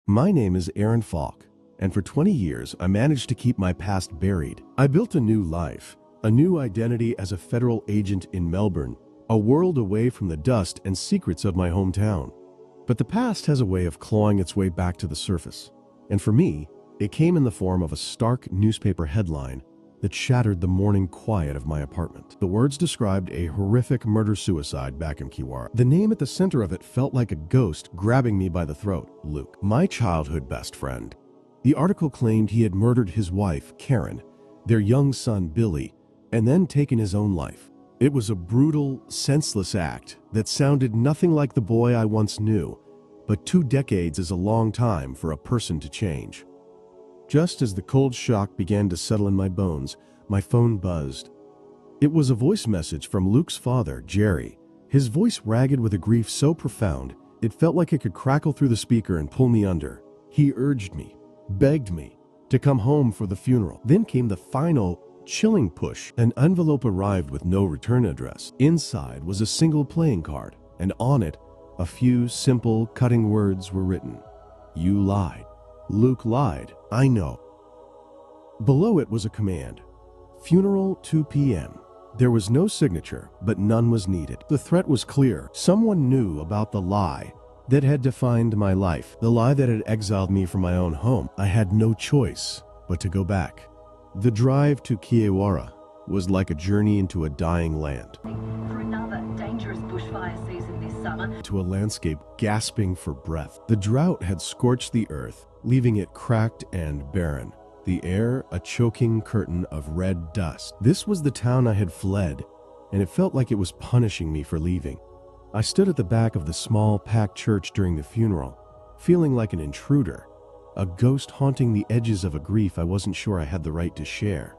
My name is Aaron Falk, and for 20 years I managed to keep my past buried. I built a new life, a new identity as a federal agent in Melbourne, a world away from the dust and secrets of my hometown. But the past has a way of clawing its way back to the surface, and for me, it came in the form of a stark newspaper headline that shattered the morning quiet of my apartment. The words described a horrific murder-suicide back in Kiwara. The name at the center of it felt like a ghost grabbing me by the throat. Luke, my childhood best friend. The article claimed he had murdered his wife, Karen, their young son, Billy, and then taken his own life. It was a brutal, senseless act that sounded nothing like the boy I once knew, but 2 decades is a long time for a person to change. Just as the cold shock began to settle in my bones, my phone buzzed. It was a voice message from Luke's father, Jerry, his voice ragged with a grief so profound, it felt like it could crackle through the speaker and pull me under. He urged me, begged me, to come home for the funeral. Then came the final, chilling push. An envelope arrived with no return address. Inside was a single playing card, and on it, a few simple, cutting words were written. You lied. Luke lied, I know. Below it was a command. Funeral 2 p.m. There was no signature, but none was needed. The threat was clear. Someone knew about the lie that had defined my life, the lie that had exiled me from my own home. I had no choice but to go back. The drive to Kiwara was like a journey into a dying land. For another dangerous bushfire season this summer. To a landscape gasping for breath. The drought had scorched the earth, leaving it cracked and barren. The air a choking curtain of red dust. This was the town I had fled, and it felt like it was punishing me for leaving. I stood at the back of the small, packed church during the funeral, feeling like an intruder, a ghost haunting the edges of a grief I wasn't sure I had the right to share.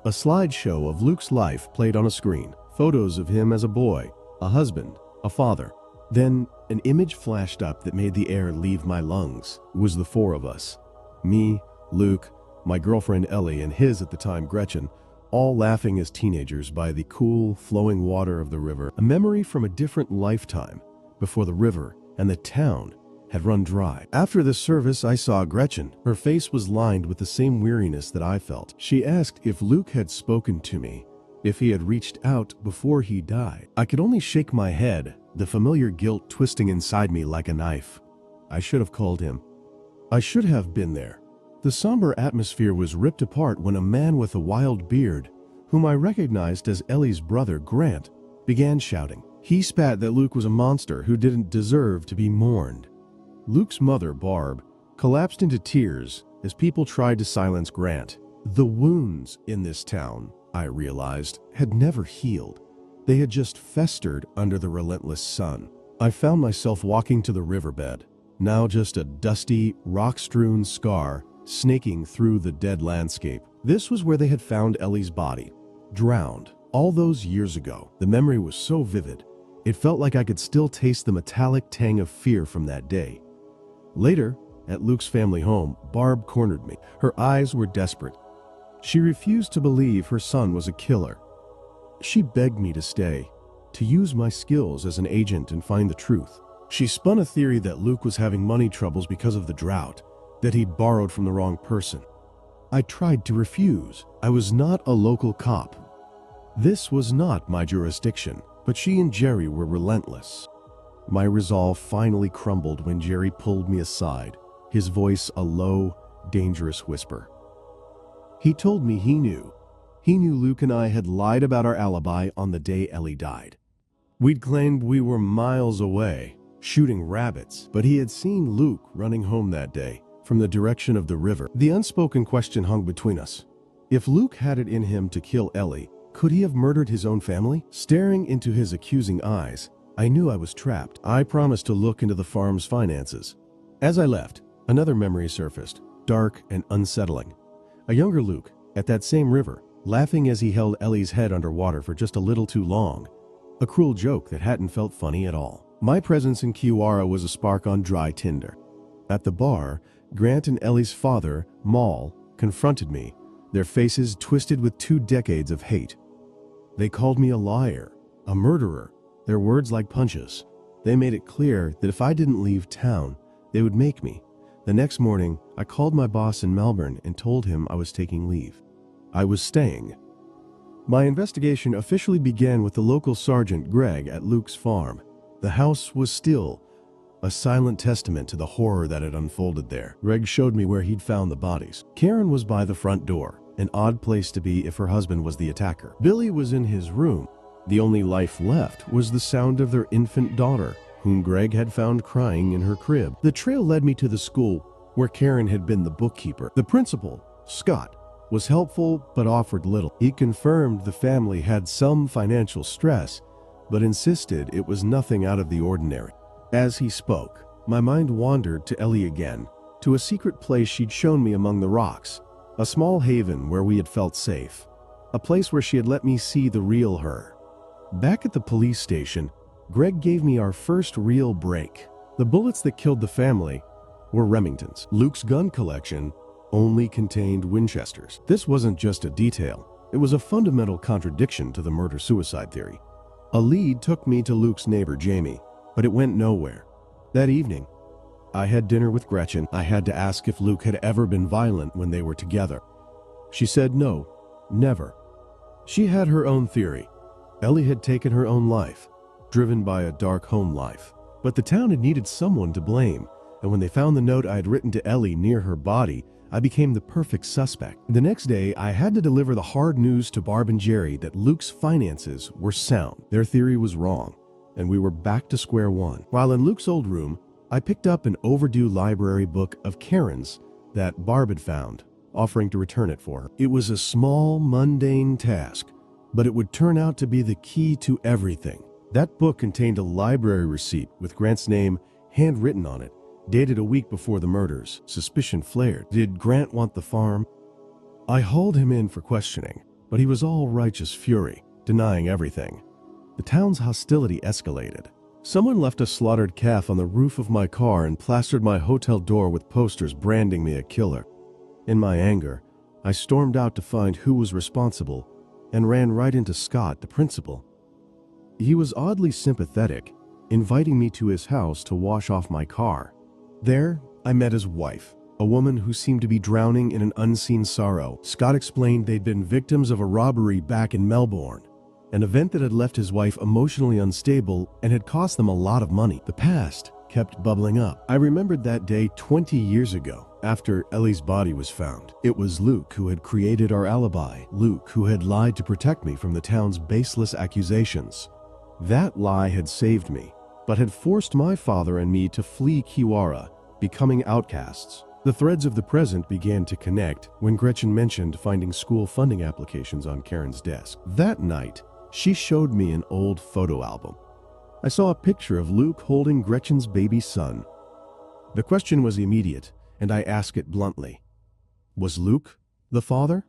A slideshow of Luke's life played on a screen, photos of him as a boy, a husband, a father. Then an image flashed up that made the air leave my lungs. It was the 4 of us. Me, Luke, my girlfriend Ellie, and his at the time Gretchen, all laughing as teenagers by the cool, flowing water of the river. A memory from a different lifetime, before the river and the town had run dry. After the service, I saw Gretchen. Her face was lined with the same weariness that I felt. She asked if Luke had spoken to me, if he had reached out before he died. I could only shake my head, the familiar guilt twisting inside me like a knife. I should have called him. I should have been there. The somber atmosphere was ripped apart when a man with a wild beard, whom I recognized as Ellie's brother, Grant, began shouting. He spat that Luke was a monster who didn't deserve to be mourned. Luke's mother, Barb, collapsed into tears as people tried to silence Grant. The wounds in this town, I realized, had never healed. They had just festered under the relentless sun. I found myself walking to the riverbed, now just a dusty, rock-strewn scar snaking through the dead landscape. This was where they had found Ellie's body, drowned, all those years ago. The memory was so vivid, it felt like I could still taste the metallic tang of fear from that day. Later, at Luke's family home, Barb cornered me. Her eyes were desperate. She refused to believe her son was a killer. She begged me to stay, to use my skills as an agent and find the truth. She spun a theory that Luke was having money troubles because of the drought, that he'd borrowed from the wrong person. I tried to refuse. I was not a local cop. This was not my jurisdiction, but she and Jerry were relentless. My resolve finally crumbled when Jerry pulled me aside, his voice a low, dangerous whisper. He told me he knew Luke and I had lied about our alibi on the day Ellie died. We'd claimed we were miles away, shooting rabbits, but he had seen Luke running home that day from the direction of the river. The unspoken question hung between us. If Luke had it in him to kill Ellie, could he have murdered his own family? Staring into his accusing eyes, I knew I was trapped. I promised to look into the farm's finances. As I left, another memory surfaced, dark and unsettling. A younger Luke, at that same river, laughing as he held Ellie's head underwater for just a little too long. A cruel joke that hadn't felt funny at all. My presence in Kiwara was a spark on dry tinder. At the bar, Grant and Ellie's father, Maul, confronted me, their faces twisted with 2 decades of hate. They called me a liar, a murderer, their words like punches. They made it clear that if I didn't leave town, they would make me. The next morning, I called my boss in Melbourne and told him I was taking leave. I was staying. My investigation officially began with the local sergeant Greg at Luke's farm. The house was still, a silent testament to the horror that had unfolded there. Greg showed me where he'd found the bodies. Karen was by the front door, an odd place to be if her husband was the attacker. Billy was in his room. The only life left was the sound of their infant daughter, whom Greg had found crying in her crib. The trail led me to the school where Karen had been the bookkeeper. The principal, Scott, was helpful but offered little. He confirmed the family had some financial stress, but insisted it was nothing out of the ordinary. As he spoke, my mind wandered to Ellie again, to a secret place she'd shown me among the rocks, a small haven where we had felt safe, a place where she had let me see the real her. Back at the police station, Greg gave me our first real break. The bullets that killed the family were Remingtons. Luke's gun collection only contained Winchesters. This wasn't just a detail, it was a fundamental contradiction to the murder-suicide theory. A lead took me to Luke's neighbor Jamie, but it went nowhere. That evening, I had dinner with Gretchen. I had to ask if Luke had ever been violent when they were together. She said no, never. She had her own theory. Ellie had taken her own life, driven by a dark home life. But the town had needed someone to blame, and when they found the note I had written to Ellie near her body, I became the perfect suspect. The next day, I had to deliver the hard news to Barb and Jerry that Luke's finances were sound. Their theory was wrong, and we were back to square one. While in Luke's old room, I picked up an overdue library book of Karen's that Barb had found, offering to return it for her. It was a small, mundane task, but it would turn out to be the key to everything. That book contained a library receipt with Grant's name handwritten on it, dated a week before the murders. Suspicion flared. Did Grant want the farm? I hauled him in for questioning, but he was all righteous fury, denying everything. The town's hostility escalated. Someone left a slaughtered calf on the roof of my car and plastered my hotel door with posters branding me a killer. In my anger, I stormed out to find who was responsible and ran right into Scott, the principal. He was oddly sympathetic, inviting me to his house to wash off my car. There, I met his wife, a woman who seemed to be drowning in an unseen sorrow. Scott explained they'd been victims of a robbery back in Melbourne, an event that had left his wife emotionally unstable and had cost them a lot of money. The past kept bubbling up. I remembered that day 20 years ago, after Ellie's body was found. It was Luke who had created our alibi, Luke who had lied to protect me from the town's baseless accusations. That lie had saved me, but had forced my father and me to flee Kiwara, becoming outcasts. The threads of the present began to connect when Gretchen mentioned finding school funding applications on Karen's desk. That night, she showed me an old photo album. I saw a picture of Luke holding Gretchen's baby son. The question was immediate, and I asked it bluntly. Was Luke the father?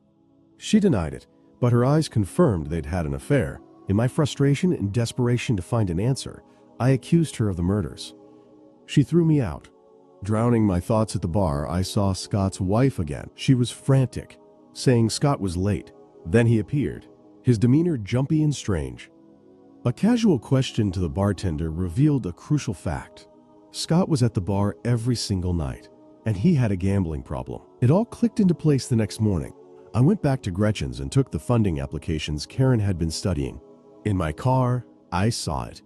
She denied it, but her eyes confirmed they'd had an affair. In my frustration and desperation to find an answer, I accused her of the murders. She threw me out. Drowning my thoughts at the bar, I saw Scott's wife again. She was frantic, saying Scott was late. Then he appeared, his demeanor jumpy and strange. A casual question to the bartender revealed a crucial fact. Scott was at the bar every single night, and he had a gambling problem. It all clicked into place the next morning. I went back to Gretchen's and took the funding applications Karen had been studying. In my car, I saw it.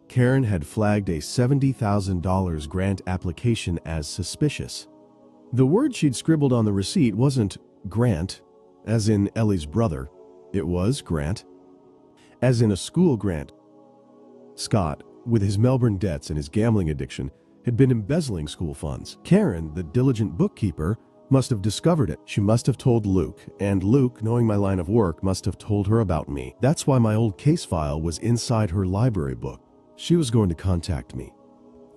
Karen had flagged a $70,000 grant application as suspicious. The word she'd scribbled on the receipt wasn't Grant, as in Ellie's brother. It was Grant, as in a school grant. Scott, with his Melbourne debts and his gambling addiction, had been embezzling school funds. Karen, the diligent bookkeeper, must have discovered it. She must have told Luke, and Luke, knowing my line of work, must have told her about me. That's why my old case file was inside her library book. She was going to contact me.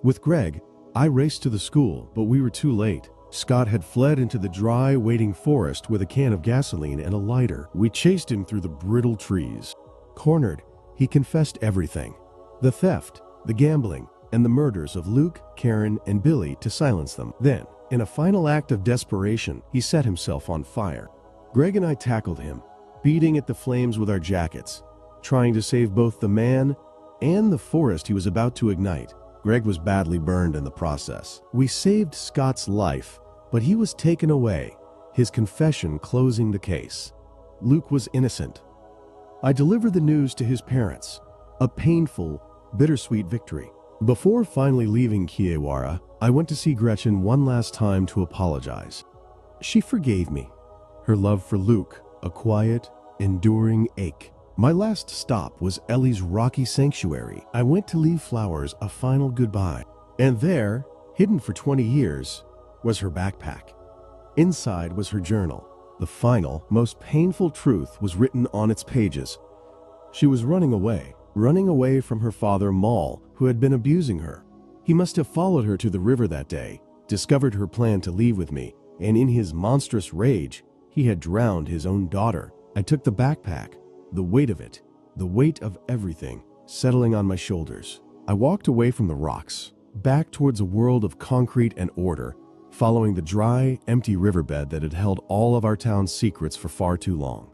With Greg, I raced to the school, but we were too late. Scott had fled into the dry, waiting forest with a can of gasoline and a lighter. We chased him through the brittle trees. Cornered, he confessed everything. The theft, the gambling, and the murders of Luke, Karen, and Billy to silence them. Then, in a final act of desperation, he set himself on fire. Greg and I tackled him, beating at the flames with our jackets, trying to save both the man and the forest he was about to ignite. Greg was badly burned in the process. We saved Scott's life, but he was taken away, his confession closing the case. Luke was innocent. I delivered the news to his parents, a painful, bittersweet victory. Before finally leaving Kiewara, I went to see Gretchen one last time to apologize. She forgave me. Her love for Luke, a quiet, enduring ache. My last stop was Ellie's rocky sanctuary. I went to leave flowers a final goodbye. And there, hidden for 20 years, was her backpack. Inside was her journal. The final, most painful truth was written on its pages. She was running away from her father Maul, who had been abusing her. He must have followed her to the river that day, discovered her plan to leave with me, and in his monstrous rage, he had drowned his own daughter. I took the backpack, the weight of it, the weight of everything, settling on my shoulders. I walked away from the rocks, back towards a world of concrete and order, following the dry, empty riverbed that had held all of our town's secrets for far too long.